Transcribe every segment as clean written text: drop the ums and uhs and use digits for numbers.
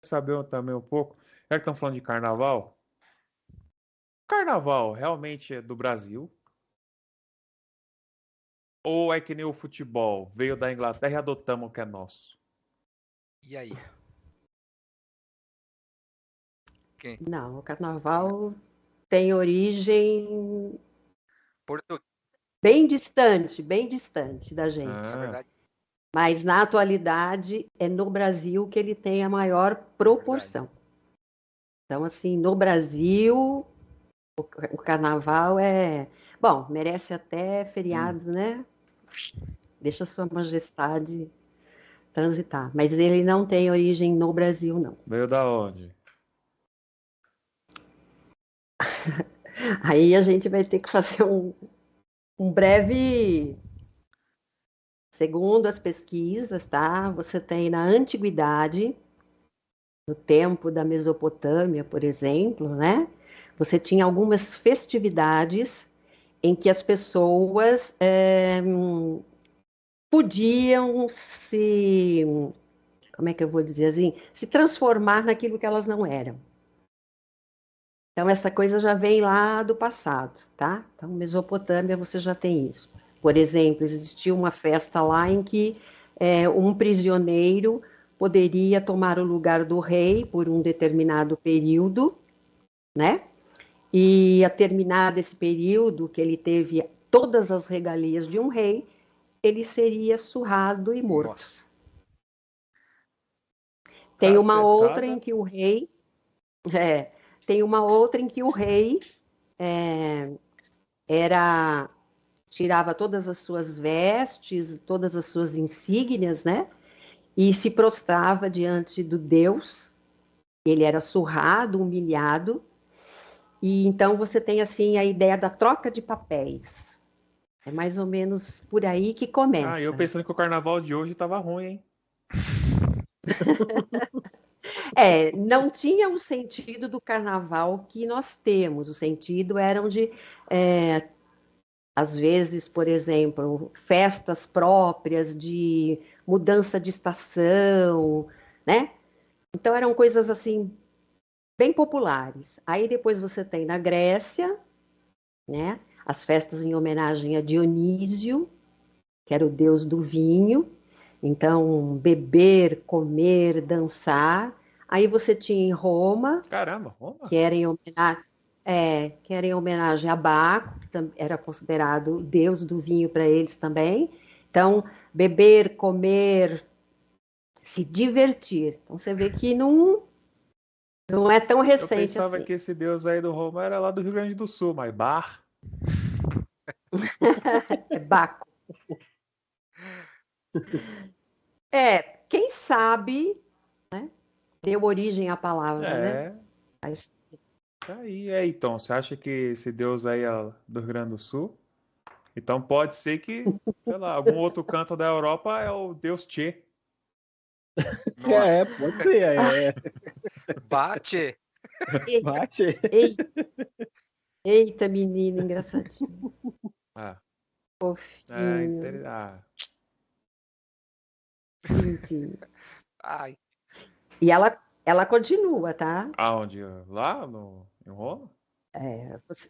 saber também um pouco. Já que estão falando de carnaval, carnaval realmente é do Brasil? Ou é que nem o futebol? Veio da Inglaterra e adotamos o que é nosso? E aí? Quem? Não, o carnaval tem origem Porto... bem distante da gente. Na Ah, verdade, Mas na atualidade é no Brasil que ele tem a maior proporção. Então, assim, no Brasil, o carnaval é. Bom, merece até feriado, né? Deixa Sua Majestade transitar. Mas ele não tem origem no Brasil, não. veio da onde? Aí a gente vai ter que fazer um breve. Segundo as pesquisas, tá? Você tem na antiguidade, no tempo da Mesopotâmia, por exemplo, né? Você tinha algumas festividades em que as pessoas podiam se, como é que eu vou dizer assim, se transformar naquilo que elas não eram. Então, essa coisa já vem lá do passado, tá? Então, Mesopotâmia, você já tem isso. Por exemplo, existia uma festa lá em que um prisioneiro poderia tomar o lugar do rei por um determinado período, né? E a terminar desse período, que ele teve todas as regalias de um rei, ele seria surrado e morto. nossa. Tem uma outra Cacetada. em que o rei. Tem uma outra em que o rei era. Tirava todas as suas vestes, todas as suas insígnias, né? E se prostrava diante do Deus. Ele era surrado, humilhado. E então você tem assim a ideia da troca de papéis. É mais ou menos por aí que Ah, eu começa. pensando que o carnaval de hoje tava ruim, hein? Não tinha o sentido do carnaval que nós temos. O sentido eram de, às vezes, por exemplo, festas próprias de mudança de estação, né? Então eram coisas assim bem populares. Aí depois você tem na Grécia, né? As festas em homenagem a Dionísio, que era o deus do vinho. Então, beber, comer, dançar. Aí você tinha em Roma, Caramba, Roma? que era em homenagem a Baco, que era considerado o deus do vinho para eles também. Então, beber, comer, se divertir. Então, você vê que não é tão Eu recente pensava assim. que esse deus aí do Roma era lá do Rio Grande do Sul, mas bar. É Baco. Quem sabe, né, deu origem à palavra, né? É, Mas, tá aí. É, então, você acha que esse deus aí é do Rio Grande do Sul? Então pode ser que, sei lá, algum outro canto da Europa é o deus Tchê. Nossa. Pode ser. Bate. Bate. Eita, menino engraçadinho. Ah, Fofinho, lindinho. Ai. E ela continua, tá? aonde? Lá em Roma?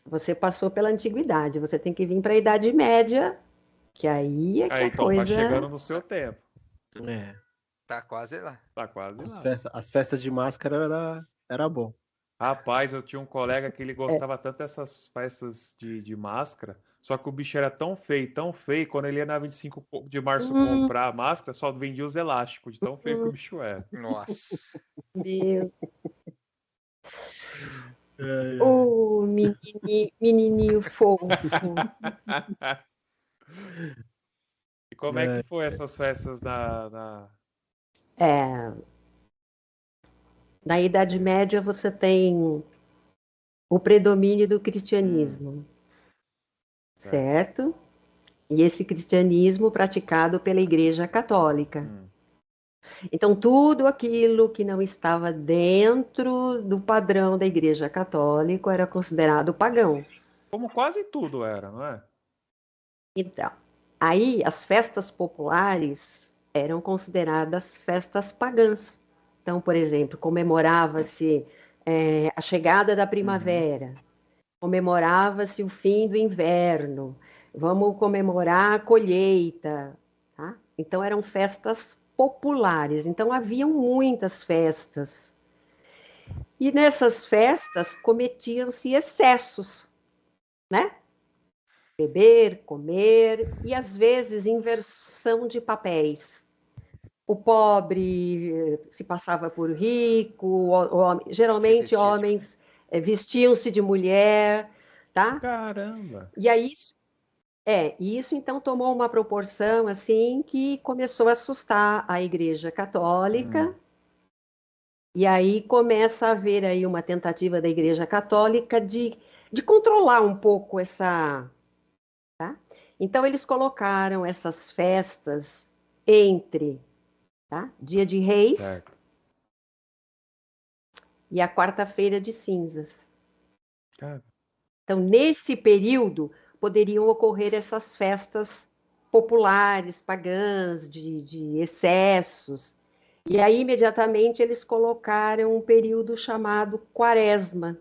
Você passou pela antiguidade, você tem que vir para a Idade Média, que aí é que Aí, a então, tá chegando coisa. no seu tempo. É, Tá quase lá. Tá quase as lá. as festas de máscara era bom. Rapaz, eu tinha um colega que ele gostava tanto dessas festas de máscara, só que o bicho era tão feio, quando ele ia na 25 de março Hum, comprar a máscara, só vendia os elásticos, de tão feio que o bicho era. Nossa. meu. É, O menininho fofo. E como é que foi essas festas É, na Idade Média você tem o predomínio do cristianismo, certo. certo? E esse cristianismo praticado pela Igreja Católica. Então, tudo aquilo que não estava dentro do padrão da Igreja Católica era considerado pagão. Como quase tudo era, não é? Então, aí as festas populares eram consideradas festas pagãs. Então, por exemplo, comemorava-se a chegada da primavera, comemorava-se o fim do inverno, vamos comemorar a colheita, tá? Então, eram festas populares, então haviam muitas festas. E nessas festas cometiam-se excessos, né? Beber, comer e às vezes inversão de papéis. O pobre se passava por rico, geralmente homens vestiam-se de mulher, tá? Caramba! E aí isso então tomou uma proporção assim que começou a assustar a Igreja Católica. E aí começa a haver aí uma tentativa da Igreja Católica de controlar um pouco essa, tá? Então eles colocaram essas festas entre, tá? Dia de Reis Certo. e a quarta-feira de cinzas. Cara, Então, nesse período, poderiam ocorrer essas festas populares, pagãs, de excessos. E aí, imediatamente, eles colocaram um período chamado Quaresma,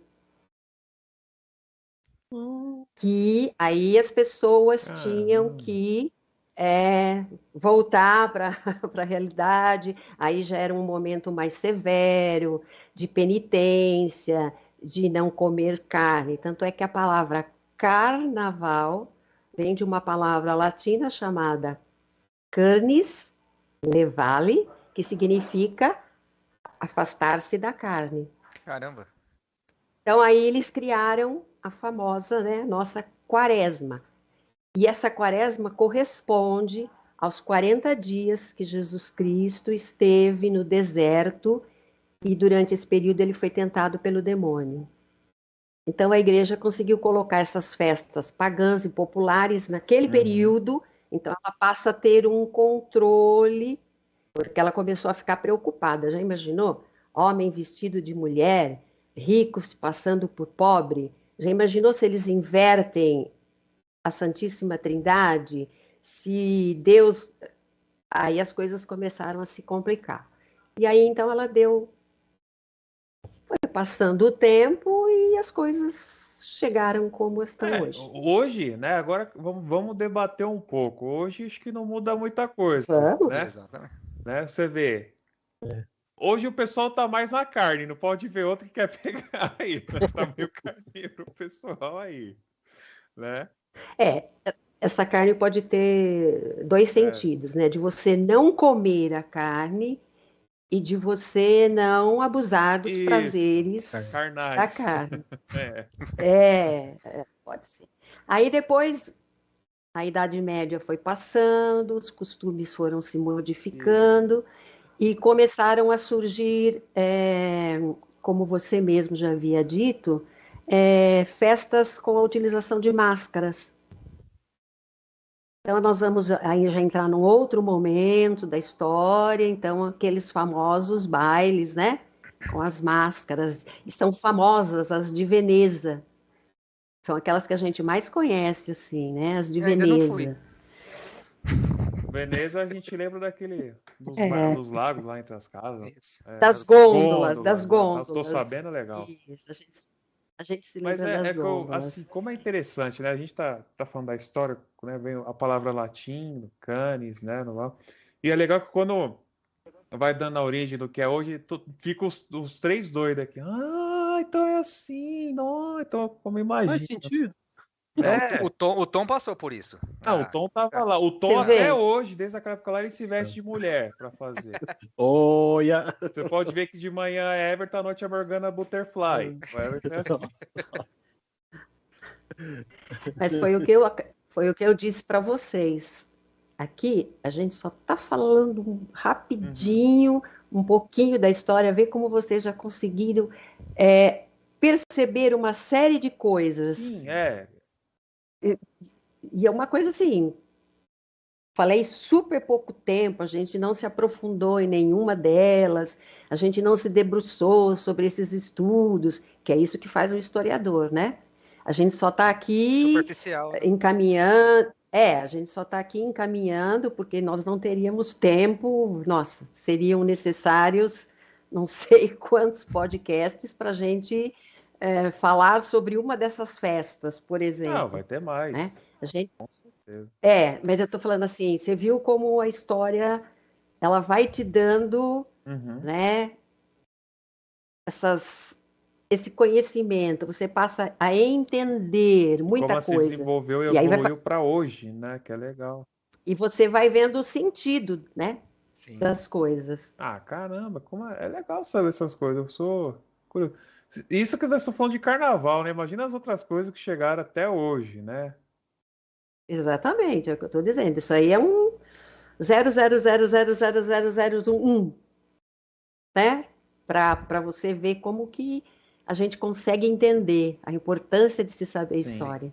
que aí as pessoas tinham que voltar para a realidade, aí já era um momento mais severo, de penitência, de não comer carne. Tanto é que a palavra carnaval vem de uma palavra latina chamada carnis, levale, que significa afastar-se da carne. Caramba. Então aí eles criaram a famosa, né, nossa quaresma. E essa quaresma corresponde aos 40 dias que Jesus Cristo esteve no deserto e durante esse período ele foi tentado pelo demônio. Então a igreja conseguiu colocar essas festas pagãs e populares naquele período, então ela passa a ter um controle, porque ela começou a ficar preocupada. Já imaginou? Homem vestido de mulher, rico se passando por pobre. Já imaginou se eles invertem a Santíssima Trindade? Se Deus... Aí as coisas começaram a se complicar. E aí, então, ela deu... Foi passando o tempo e as coisas chegaram como estão hoje. Hoje, né? Agora vamos debater um pouco. Hoje acho que não muda muita coisa, Vamos. né? Exatamente. Né? Você vê. Hoje o pessoal tá mais na carne, não pode ver outro que quer pegar aí, né? Tá meio carneiro o pessoal aí, né? Essa carne pode ter dois sentidos, né? De você não comer a carne e de você não abusar dos prazeres da carnais. carne. Pode ser. Aí depois a Idade Média foi passando, os costumes foram se modificando e começaram a surgir, como você mesmo já havia dito, festas com a utilização de máscaras. Então, nós vamos aí já entrar num outro momento da história, então, aqueles famosos bailes, né? Com as máscaras, e são famosas as de Veneza. São aquelas que a gente mais conhece, assim, né? As de Ainda não fui. Veneza. Veneza, a gente lembra dos lagos lá entre as casas. Isso. Das gôndolas. Tô sabendo legal. Isso, a gente se Mas lembra das gôndolas. assim, como é interessante, né? A gente tá falando da história, né? Vem a palavra latim, canis, né? E é legal que quando vai dando a origem do que é hoje, fica os três doidos aqui. Ah, então é assim, não, então como imagina. Faz sentido. O Tom passou por isso. Não, o Tom tava lá. O Tom até hoje, desde aquela época lá, ele se veste de mulher pra fazer. Olha! Você pode ver que de manhã é Everton, à noite é Morgana Butterfly. O Everton é assim. Mas foi o que eu disse para vocês. Aqui a gente só está falando rapidinho, um pouquinho da história, ver como vocês já conseguiram perceber uma série de coisas. Sim, E é uma coisa assim, falei super pouco tempo, a gente não se aprofundou em nenhuma delas, a gente não se debruçou sobre esses estudos, que é isso que faz um historiador, né? A gente só está aqui superficial, né? encaminhando. A gente só está aqui encaminhando porque nós não teríamos tempo, nossa, seriam necessários não sei quantos podcasts para a gente falar sobre uma dessas festas, por Não, exemplo, vai ter mais. né? A gente, Com certeza. mas eu estou falando assim, você viu como a história ela vai te dando, Uhum. né, esse conhecimento, você passa a entender Como muita ela se coisa. desenvolveu e E aí evoluiu para hoje, né? Que é legal. e você vai vendo o sentido, né, Sim. das coisas. Ah, caramba, é legal saber essas coisas. Eu sou curioso. Isso que nós estamos falando de carnaval, né? Imagina as outras coisas que chegaram até hoje, né? Exatamente, é o que eu estou dizendo. Isso aí é um 0,000000001, né? Para você ver como que a gente consegue entender a importância de se saber Sim. história.